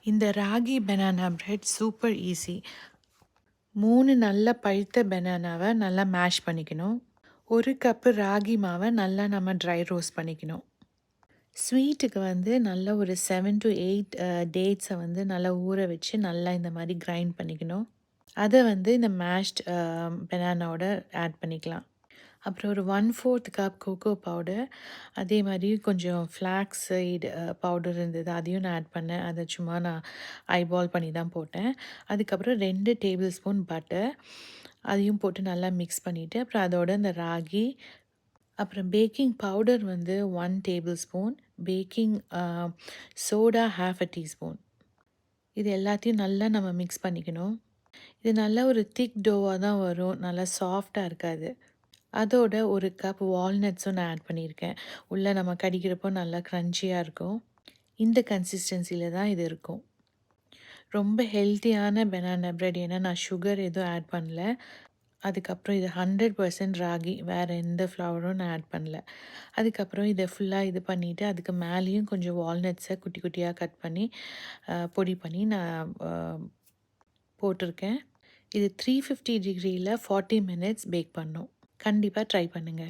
இந்த ragi banana bread super easy. 3 நல்ல பழுத்த பனானாவை நல்லா மேஷ் பண்ணிக்கணும். 1 கப்பு ராகி மாவை நல்லா நம்ம ட்ரை ரோஸ்ட் பண்ணிக்கணும். ஸ்வீட்டுக்கு வந்து நல்ல ஒரு 7 to 8 டேட்ஸை வந்து நல்லா ஊற வச்சு நல்லா இந்த மாதிரி கிரைண்ட் பண்ணிக்கணும். அதை வந்து இந்த மேஷ்ட் பனானாவோட ஆட் பண்ணிக்கலாம். அப்புறம் ஒரு 1/4 கப் கோகோ பவுடர், அதே மாதிரி கொஞ்சம் ஃப்ளாக்ஸ் சீட் பவுடர் இருந்தது, அதையும் நான் ஆட் பண்ணேன். அதை சும்மா நான் ஐபால் பண்ணி தான் போட்டேன். அதுக்கப்புறம் 2 டேபிள் ஸ்பூன் பட்டர், அதையும் போட்டு நல்லா மிக்ஸ் பண்ணிவிட்டு, அப்புறம் அதோட இந்த ராகி, அப்புறம் பேக்கிங் பவுடர் வந்து 1 table spoon, baking soda 1/2 teaspoon, இது எல்லாத்தையும் நல்லா நம்ம மிக்ஸ் பண்ணிக்கணும். இது நல்லா ஒரு திக் டோவாக தான் வரும், நல்லா சாஃப்டாக இருக்காது. அதோட 1 கப் வால்நட்ஸும் நான் ஆட் பண்ணியிருக்கேன். உள்ளே நம்ம கடிக்கிறப்போ நல்லா க்ரன்ச்சியாக இருக்கும். இந்த கன்சிஸ்டன்சியில் தான் இது இருக்கும். ரொம்ப ஹெல்த்தியான பனானா பிரெட், ஏன்னா நான் சுகர் எதுவும் ஆட் பண்ணல. அதுக்கப்புறம் இது 100% ராகி, வேறு எந்த ஃப்ளவரும் நான் ஆட் பண்ணல. அதுக்கப்புறம் இதை ஃபுல்லாக இது பண்ணிவிட்டு, அதுக்கு மேலேயும் கொஞ்சம் வால்நட்ஸை குட்டி குட்டியாக கட் பண்ணி பொடி பண்ணி நான் போட்டிருக்கேன். இது 350 டிகிரியில் 40 மினிட்ஸ் பேக் பண்ணும். கண்டிப்பாக ட்ரை பண்ணுங்கள்.